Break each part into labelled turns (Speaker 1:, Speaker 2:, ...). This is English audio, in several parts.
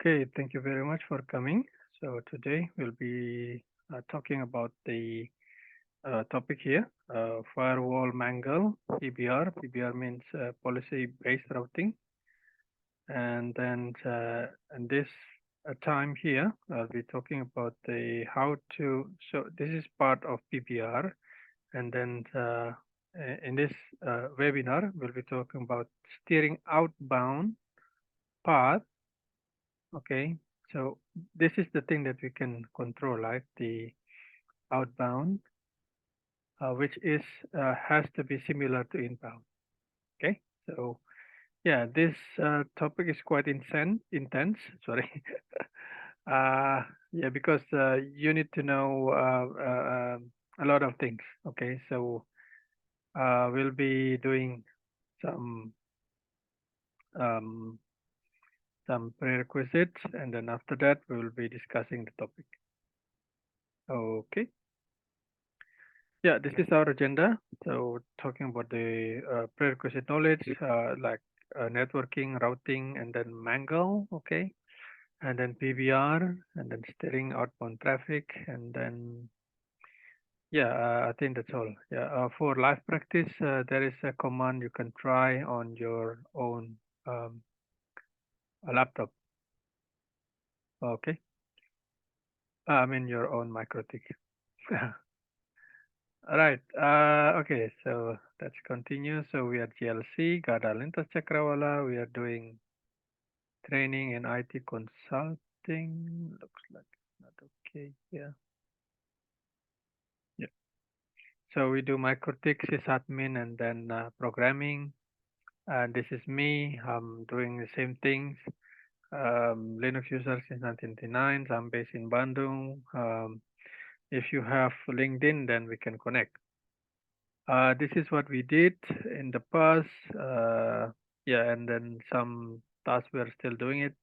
Speaker 1: Okay, thank you very much for coming. So today we'll be talking about the topic here, firewall Mangle, PBR. PBR means policy-based routing. And then in this time here, I'll be talking about the how to. So this is part of PBR, and then in this webinar, we'll be talking about steering outbound path. Okay, so this is the thing that we can control, right? The outbound, which is has to be similar to inbound. Okay, so yeah, this topic is quite intense. Sorry, yeah, because you need to know a lot of things. Okay, so we'll be doing some um, some prerequisites, and then after that we will be discussing the topic. Okay. Yeah, this is our agenda. So talking about the prerequisite knowledge, like networking, routing, and then Mangle, okay, and then PBR, and then steering outbound traffic, and then yeah, I think that's all. Yeah, for live practice, there is a command you can try on your own um, laptop. Okay, I mean your own MikroTik. All right. Okay. So let's continue. So we are GLC, Gada Lintas Chakrawala. We are doing training in IT consulting. Looks like it's not okay. Yeah. Yeah. So we do MikroTik, sysadmin, and then programming. And this is me. I'm doing the same things. Linux user since 1999. I'm based in Bandung. If you have LinkedIn, then we can connect. This is what we did in the past. Yeah, and then some tasks we are still doing it.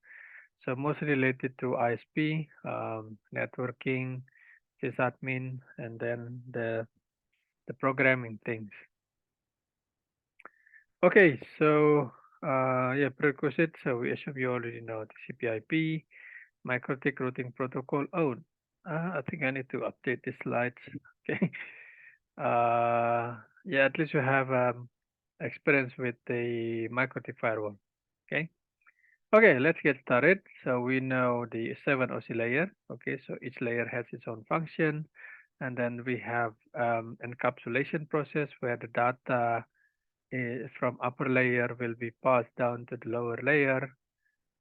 Speaker 1: So mostly related to ISP, networking, sysadmin, and then the programming things. Okay, so yeah, prerequisite. So we assume you already know the CPIP, MikroTik routing protocol. Oh, I think I need to update the slides. Okay. Yeah, at least you have experience with the MikroTik firewall. Okay. Okay, let's get started. So we know the 7 OC layer. Okay, so each layer has its own function. And then we have encapsulation process where the data from upper layer will be passed down to the lower layer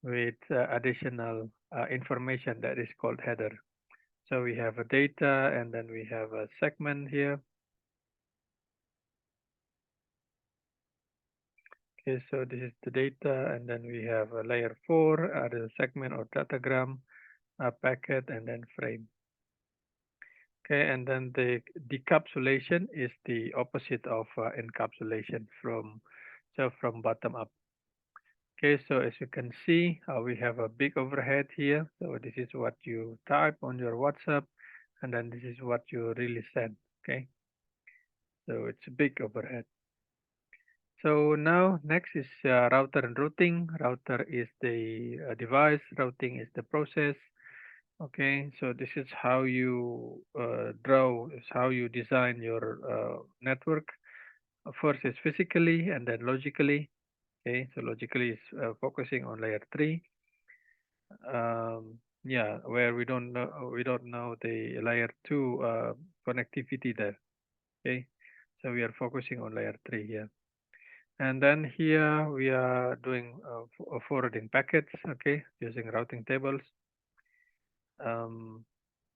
Speaker 1: with additional information that is called header. So we have a data and then we have a segment here. Okay, so this is the data, and then we have a layer 4, the segment or datagram, a packet, and then frame. Okay, and then the decapsulation is the opposite of encapsulation from bottom up. Okay, so as you can see, we have a big overhead here. So this is what you type on your WhatsApp, and then this is what you really send. Okay, so it's a big overhead. So now next is router and routing. Router is the device, routing is the process. Okay, so this is how you draw, is how you design your network. First is physically and then logically. Okay, so logically is focusing on layer 3. Yeah, where we don't know the layer 2 connectivity there. Okay, so we are focusing on layer 3 here. And then here we are doing forwarding packets, okay, using routing tables. Um,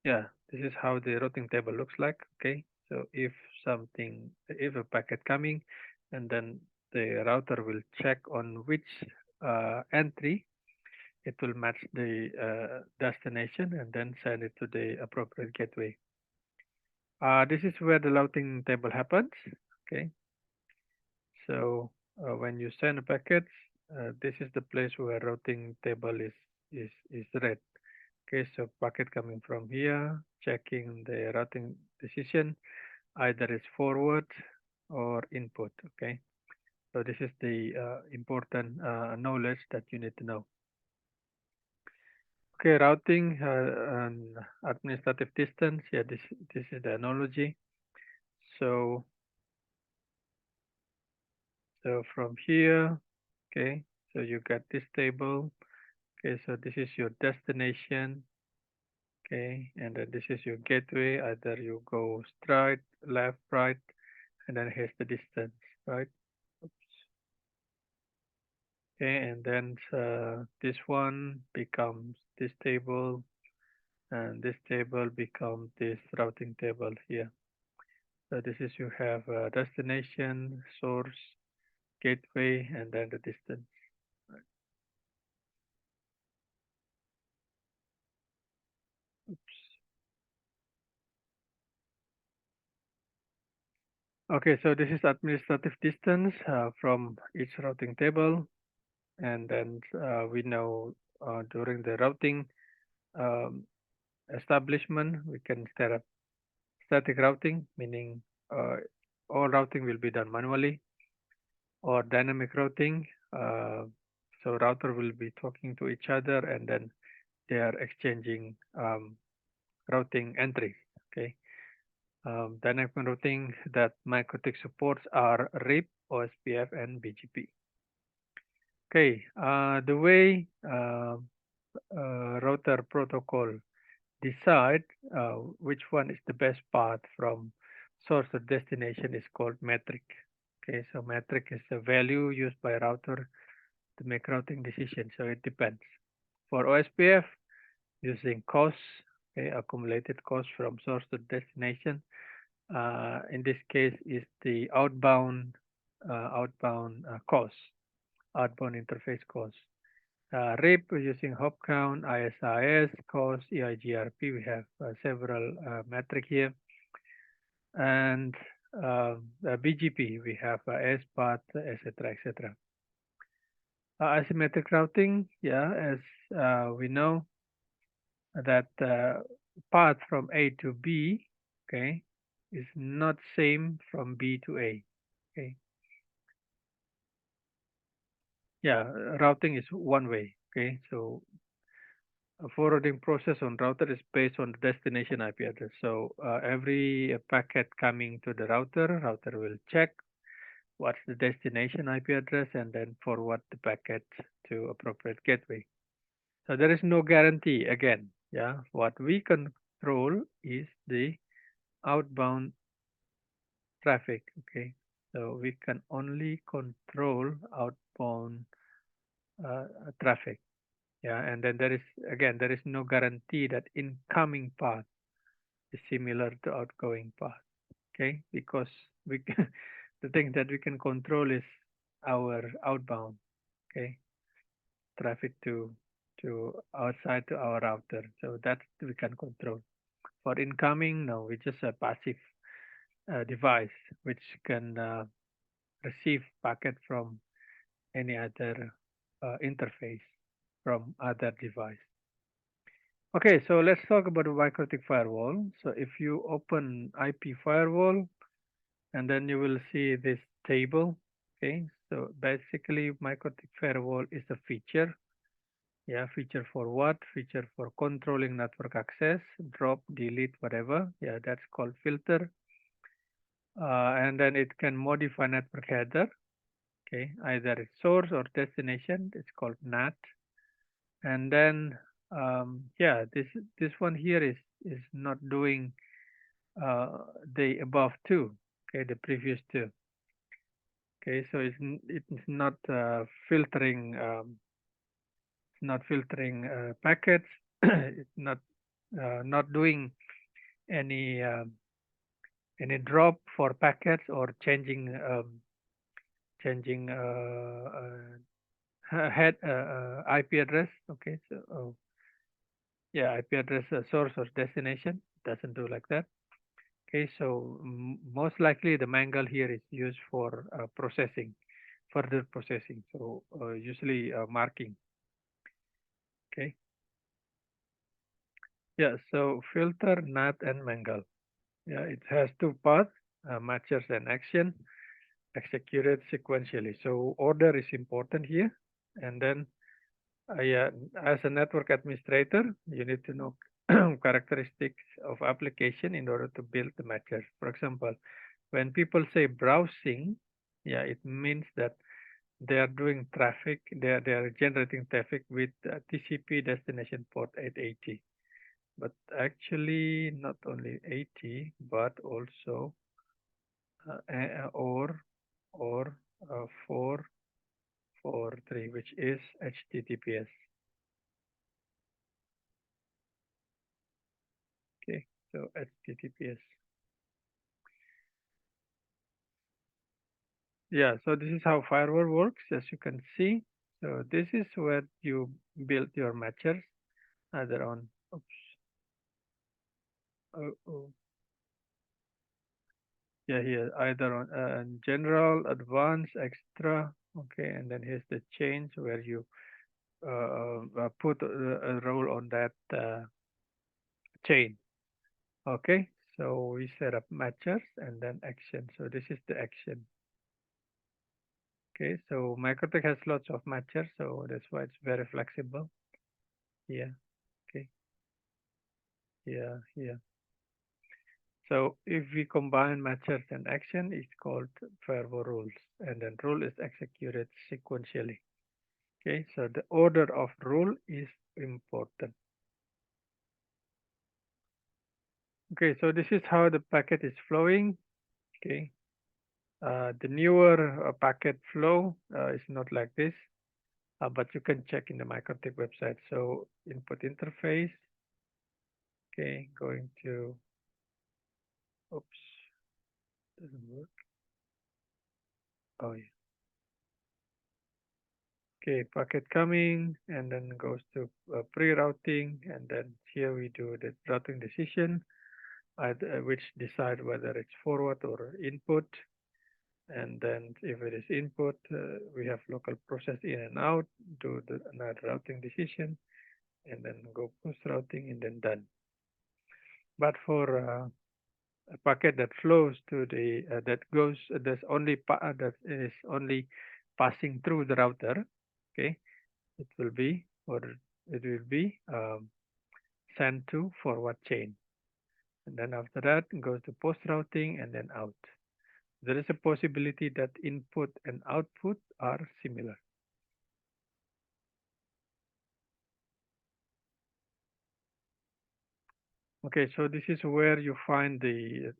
Speaker 1: yeah, this is how the routing table looks like, okay. So if a packet coming, and then the router will check on which entry it will match the destination and then send it to the appropriate gateway. This is where the routing table happens, okay. So when you send a packet, this is the place where routing table is read. Okay, so packet coming from here, checking the routing decision, either is forward or input. Okay, so this is the important knowledge that you need to know. Okay, routing and administrative distance. Yeah, this is the analogy. So from here, okay, so you get this table. Okay, so this is your destination. Okay, and then this is your gateway. Either you go straight, left, right, and then here's the distance, right? Oops. Okay, and then this one becomes this table, and this table becomes this routing table here. So this is you have destination, source, gateway, and then the distance. Right. Oops. Okay, so this is administrative distance from each routing table, and then we know during the routing um, establishment we can set up static routing, meaning uh, all routing will be done manually, or dynamic routing. So router will be talking to each other, and then they are exchanging routing entries. Okay. Dynamic routing that MikroTik supports are RIP, OSPF, and BGP. Okay. The way router protocol decide which one is the best path from source to destination is called metric. Okay, so metric is a value used by router to make routing decisions. So it depends. For OSPF, using costs, okay, accumulated cost from source to destination. In this case, is the cost, outbound interface cost. RIP using hop count, ISIS, cost, EIGRP. We have several metric here, and BGP. We have S path, etc., etc. Asymmetric routing, yeah, as we know that path from A to B, okay, is not same from B to A. Okay, yeah, routing is one way. Okay, so a forwarding process on router is based on the destination IP address. So every packet coming to the router will check what's the destination IP address and then forward the packet to appropriate gateway. So there is no guarantee again. Yeah, what we control is the outbound traffic. Okay, so we can only control outbound traffic. Yeah, and then there is no guarantee that incoming path is similar to outgoing path. Okay, because we the thing that we can control is our outbound. Okay, traffic to outside to our router. So that we can control. For incoming, no, we just a passive device which can receive packet from any other interface from other device. Okay, so let's talk about the MikroTik firewall. So if you open IP firewall, and then you will see this table. Okay, so basically MikroTik firewall is a feature. Yeah, feature for what? Feature for controlling network access, drop, delete, whatever. Yeah, that's called filter. And then it can modify network header. Okay, either it's source or destination. It's called NAT. And then yeah, this one here is not doing uh, the above two. Okay, the previous two. Okay, so it's not filtering. It's not filtering packets. It's not doing any any drop for packets or changing head IP address. Okay, so yeah, IP address source or destination doesn't do like that. Okay, so most likely the Mangle here is used for processing, further processing. So usually marking. Okay, yeah. So filter, NAT, and Mangle. Yeah, it has two paths: matches and action, executed sequentially. So order is important here, and then Yeah, as a network administrator, you need to know characteristics of application in order to build the matches. For example, when people say browsing, yeah, it means that they are doing traffic, they are generating traffic with TCP destination port 880. But actually, not only 80, but also or 443, which is HTTPS. Okay, so HTTPS. Yeah, so this is how firewall works, as you can see. So this is where you build your matchers, either on, oops, oh, yeah, here, either on general, advanced, extra, okay, and then here's the change where you put a role on that chain, okay. So we set up matchers and then action. So this is the action. Okay, so Microtech has lots of matchers, so that's why it's very flexible. Yeah, okay, yeah, yeah. So if we combine matchers and action, it's called firewall rules, and then rule is executed sequentially. Okay, so the order of rule is important. Okay, so this is how the packet is flowing. Okay, the newer packet flow is not like this, but you can check in the Microtech website. So input interface. Okay, going to, oops, doesn't work. Oh yeah. Okay, packet coming and then goes to pre-routing, and then here we do the routing decision, which decide whether it's forward or input. And then if it is input, we have local process in and out, do another routing decision, and then go post routing and then done. But for a packet that flows to the that goes that is only passing through the router, okay, it will be or it will be sent to forward chain, and then after that it goes to post routing and then out. There is a possibility that input and output are similar. Okay, so this is where you find the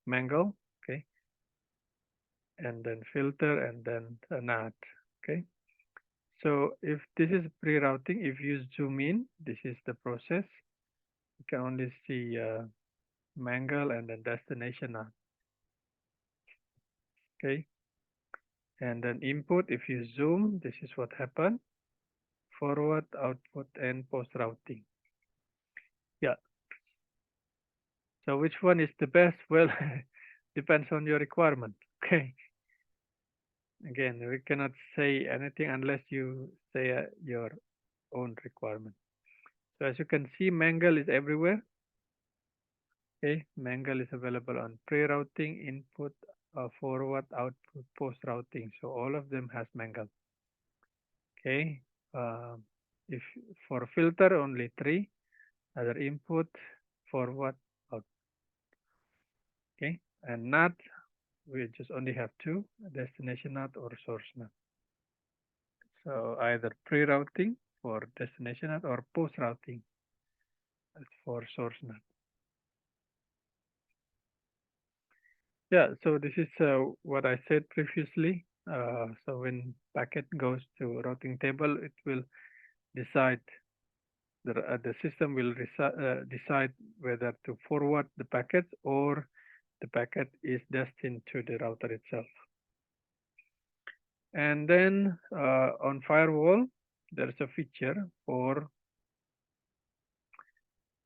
Speaker 1: Mangle, okay, and then filter and then a NAT, okay. So if this is pre-routing, if you zoom in, this is the process. You can only see Mangle and then destination NAT, okay. And then input, if you zoom, this is what happened. Forward, output, and post routing. Yeah. So which one is the best? Well, depends on your requirement. Okay. Again, we cannot say anything unless you say your own requirement. So as you can see, Mangle is everywhere. Okay. Mangle is available on pre-routing, input, forward, output, post routing. So all of them has Mangle. Okay. Uh, if for filter only three, other input, forward, out. Okay. And NAT, we just only have two, destination NAT or source NAT. So either pre-routing for destination NAT or post-routing for source NAT. Yeah, so this is what I said previously. So when packet goes to routing table, it will decide, the system will decide whether to forward the packet or the packet is destined to the router itself. And then on firewall, there's a feature for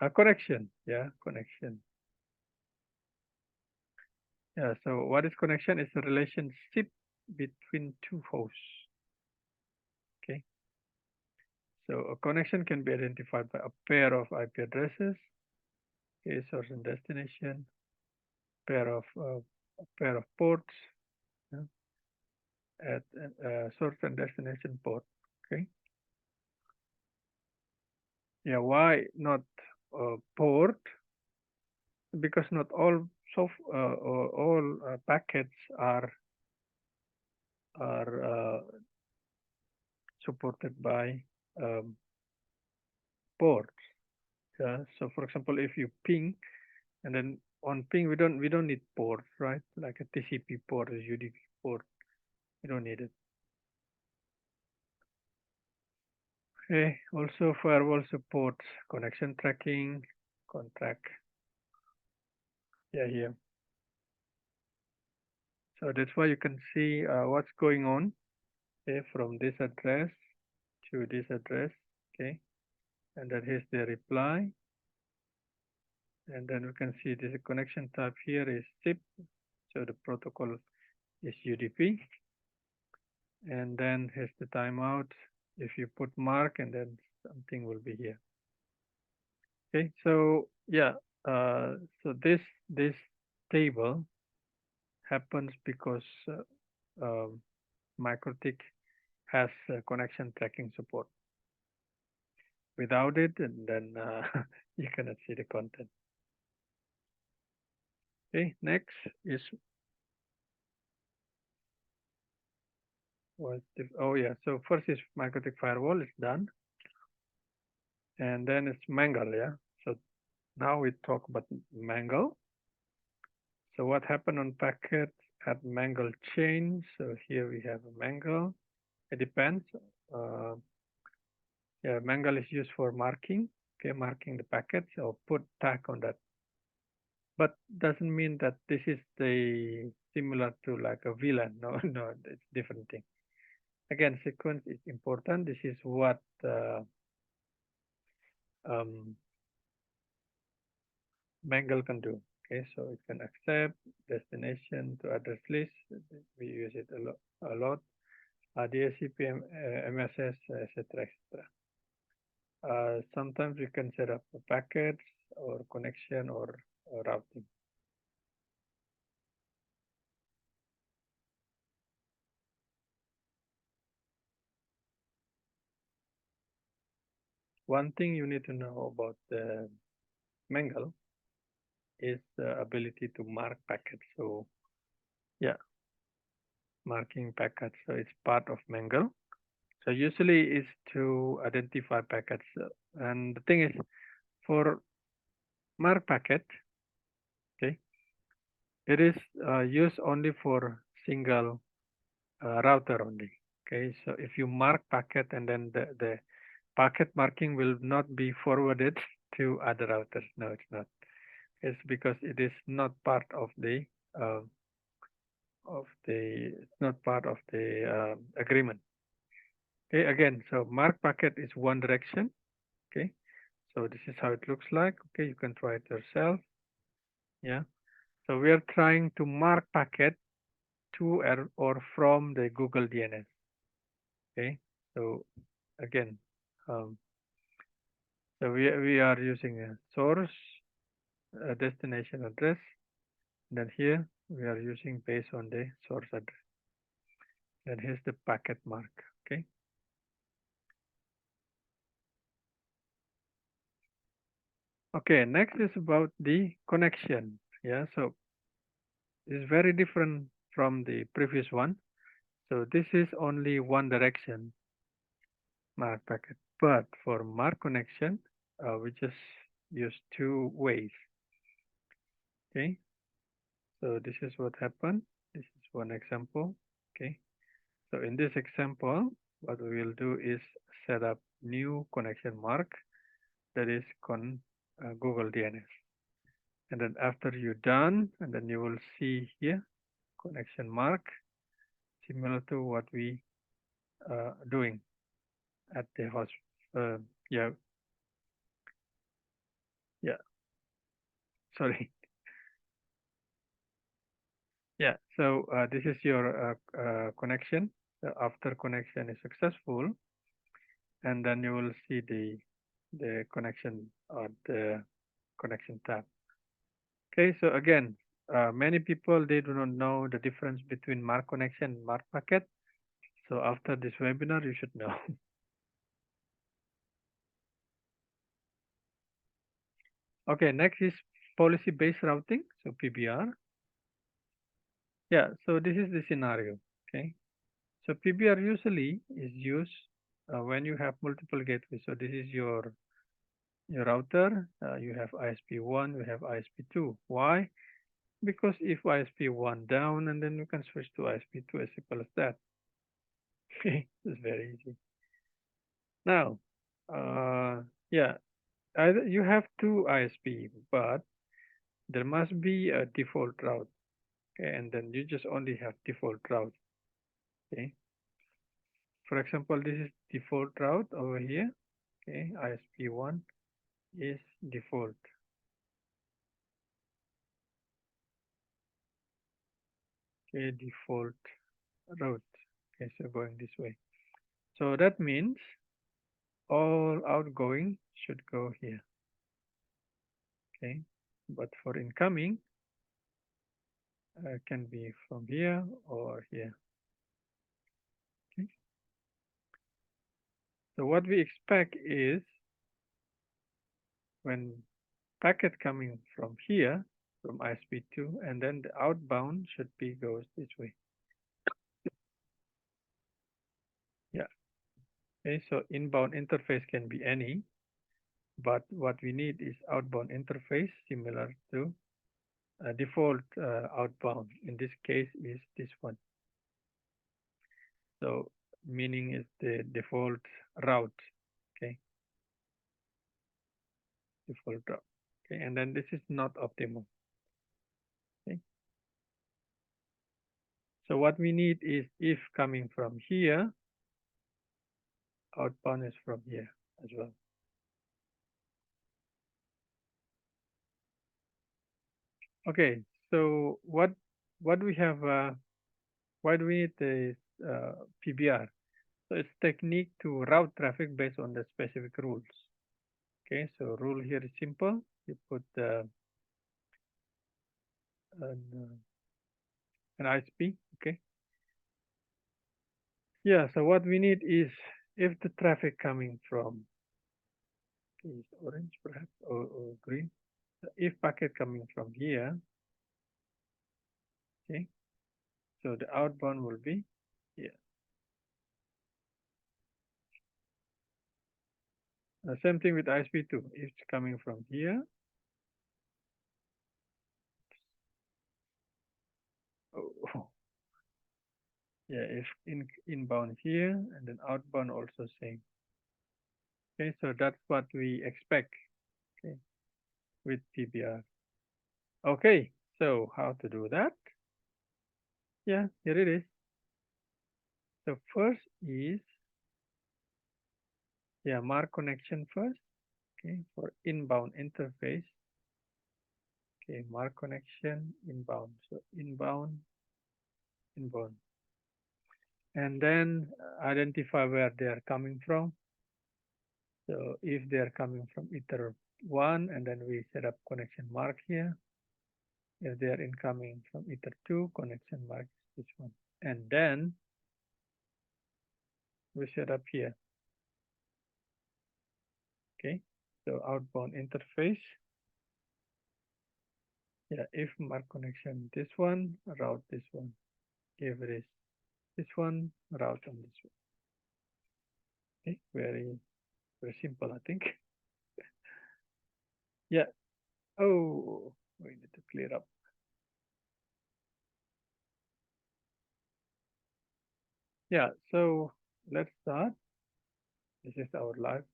Speaker 1: a connection. Yeah, connection. Yeah, so what is connection? It's a relationship between two hosts. Okay, so a connection can be identified by a pair of IP addresses, okay, source and destination, a pair of ports, yeah, at source and destination port. Okay, Yeah, why not port? Because not all packets are supported by um, ports. Yeah. So for example, if you ping and then on ping we don't need ports, right? Like a TCP port, a UDP port, we don't need it. Okay. Also, firewall supports connection tracking, contract. Yeah, here. So that's why you can see what's going on. Okay, from this address to this address. Okay, and then here's the reply. And then we can see this connection type here is SIP. So the protocol is UDP. And then here's the timeout. If you put mark and then something will be here. Okay, so yeah, so this table happens because MikroTik has connection tracking support. Without it, and then you cannot see the content. Okay, next is what? Oh yeah, so first is MikroTik firewall is done, and then it's Mangle. Yeah, so now we talk about Mangle. So what happened on packet at Mangle chain? So here we have a Mangle. It depends. Uh, yeah, Mangle is used for marking. Okay, marking the packets or put tag on that. But doesn't mean that this is the similar to like a VLAN. No, no, it's different thing. Again, sequence is important. This is what um, Mangle can do. Okay, so it can accept destination to address list. We use it a lot. DHCP, MSS, etc., etc. Sometimes we can set up packets or connection or routing. One thing you need to know about the Mangle is the ability to mark packets. So yeah, marking packets. So it's part of Mangle. So usually is to identify packets. And the thing is, for mark packet, okay, it is used only for single router only. Okay, so if you mark packet and then the packet marking will not be forwarded to other routers. No, it's not. It's because it is not part uh, it's not part of the agreement. Okay, again, so mark packet is one direction. Okay, so this is how it looks like. Okay, you can try it yourself. Yeah, so we are trying to mark packet to or from the Google DNS. Okay, so again, um, so we are using a source, a destination address. Then here we are using based on the source address. Then here's the packet mark. Okay. Okay, next is about the connection. Yeah, so it's very different from the previous one. So this is only one direction mark packet. But for mark connection, we just use two ways. Okay, so this is what happened. This is one example. Okay, so in this example, what we will do is set up new connection mark that is Google DNS. And then after you're done, and then you will see here connection mark similar to what we doing at the host. Yeah, yeah. Sorry. Yeah. So this is your connection. So after connection is successful, and then you will see the connection or the connection tab. Okay. So again, many people they do not know the difference between mark connection and mark packet. So after this webinar, you should know. Okay, next is policy-based routing, so PBR. Yeah, so this is the scenario. Okay, so PBR usually is used when you have multiple gateways. So this is your router. You have ISP1, you have ISP2. Why? Because if ISP1 down, and then you can switch to ISP2 as simple as that. Okay, it's very easy. Now, yeah, either you have two ISP, but there must be a default route. Okay, and then you just only have default route. Okay, for example, this is default route over here. Okay, ISP1 is default. Okay, default route. Okay, so going this way. So that means all outgoing should go here. Okay, but for incoming, can be from here or here. Okay. So what we expect is when packet coming from here, from ISP2, and then the outbound should be goes this way. Yeah. Okay, so inbound interface can be any, but what we need is outbound interface similar to default outbound. In this case is this one. So meaning is the default route. Okay, default route. Okay, and then this is not optimal. Okay. So what we need is if coming from here, outbound is from here as well. Okay, so what we have, why do we need the PBR? So it's technique to route traffic based on the specific rules. Okay, so rule here is simple. You put an ISP. Okay. Yeah. So what we need is if the traffic coming from is orange perhaps or green. If packet coming from here, okay. So the outbound will be here. Same thing with ISP2. If it's coming from here, oh, yeah, if inbound here and then outbound also same. Okay, so that's what we expect. Okay, with PBR. Okay, so how to do that? Yeah, here it is. So first is, yeah, mark connection first. Okay, for inbound interface. Okay, mark connection inbound. So inbound, inbound. And then identify where they are coming from. So if they are coming from Ether 1, and then we set up connection mark here. If they are incoming from Ether 2, connection mark is this one. And then we set up here. Okay, so outbound interface. Yeah, if mark connection this one, route this one. If it is this one, route on this one. Okay, very simple, I think. Yeah. Oh, we need to clear up. Yeah, so let's start. This is our live.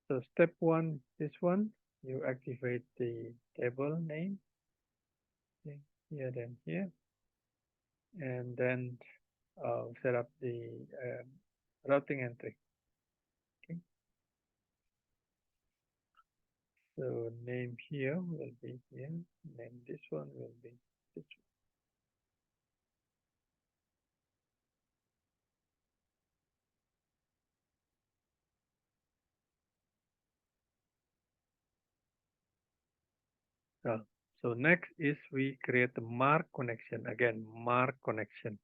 Speaker 1: So step one, this one, you activate the table name. Okay, here, then here. And then set up the routing entry. Okay. So name here will be here. Name this one will be this one. So next is we create a mark connection. Again, mark connection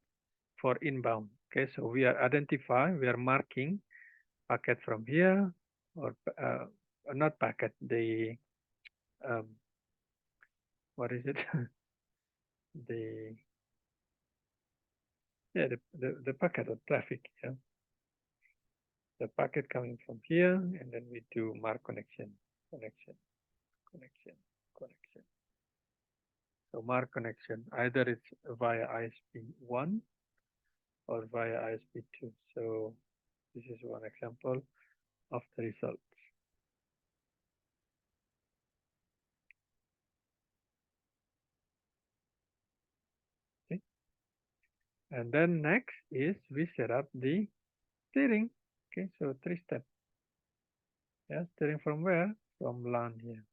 Speaker 1: for inbound. Okay, so we are marking packet from here or not packet, the um, what is it? the yeah, the packet of traffic. Yeah, the packet coming from here, and then we do mark connection, connection, connection, connection. So mark connection, either it's via ISP1 or via ISP2. So this is one example of the results. Okay. And then next is we set up the steering. Okay, so 3 steps. Yeah, steering from where? From LAN here.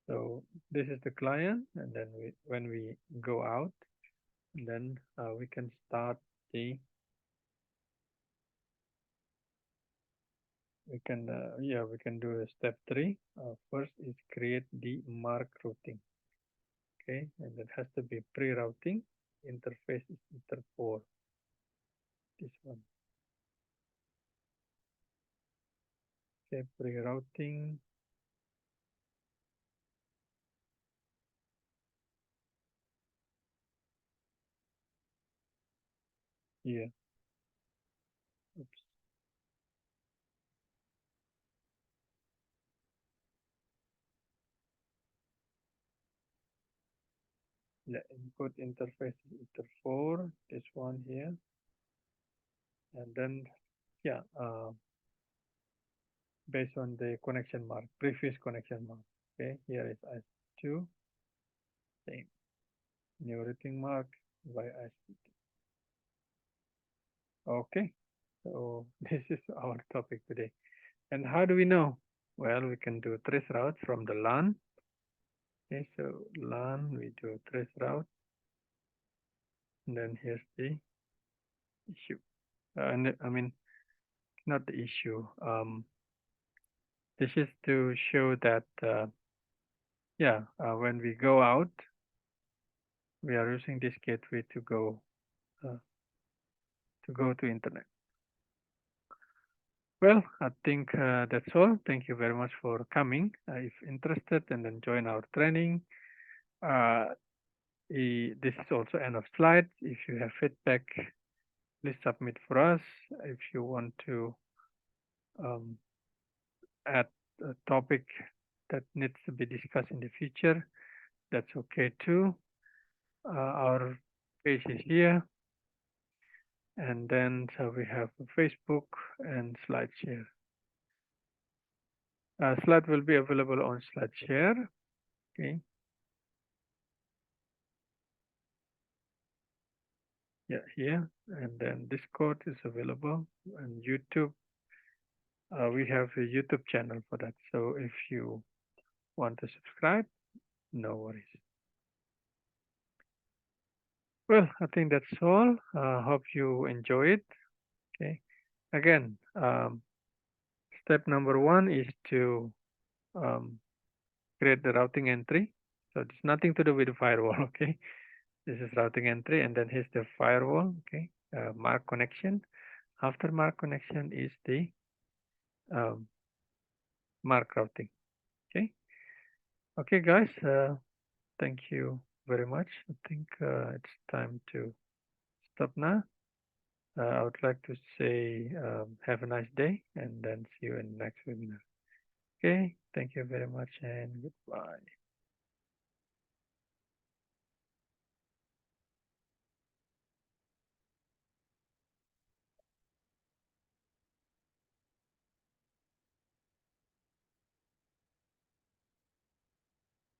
Speaker 1: So this is the client, and then when we go out, then we can start the we can do a step 3. First is create the mark routing. Okay, and it has to be pre-routing. Interface is inter4. This one. Okay, pre-routing. Yeah. Oops. The input interface is inter4. This one here, and then yeah, based on the connection mark, previous connection mark. Okay, here is ISP2. Same. New routing mark by ISP2. Okay, so this is our topic today. And how do we know? Well, we can do trace route from the LAN. Okay, so LAN, we do trace route. And then here's the issue. And I mean, not the issue. This is to show that, when we go out, we are using this gateway uh, to go to internet. Well, I think that's all. Thank you very much for coming. If interested, and then join our training. Uh, this is also end of slides. If you have feedback, please submit for us. If you want to um, add a topic that needs to be discussed in the future, that's okay too. Our page is here, and then so we have Facebook and Slideshare. Slide will be available on Slideshare. Okay. Yeah, here, and then Discord is available, and YouTube. We have a YouTube channel for that. So if you want to subscribe, no worries. Well, I think that's all. Hope you enjoy it. Okay. Again, step number 1 is to um, create the routing entry. So it's nothing to do with the firewall. Okay. This is routing entry, and then here's the firewall. Okay. Mark connection. After mark connection is the um, mark routing. Okay. Okay, guys. Thank you very much. I think it's time to stop now. I would like to say have a nice day, and then see you in the next webinar. Okay, thank you very much, and goodbye.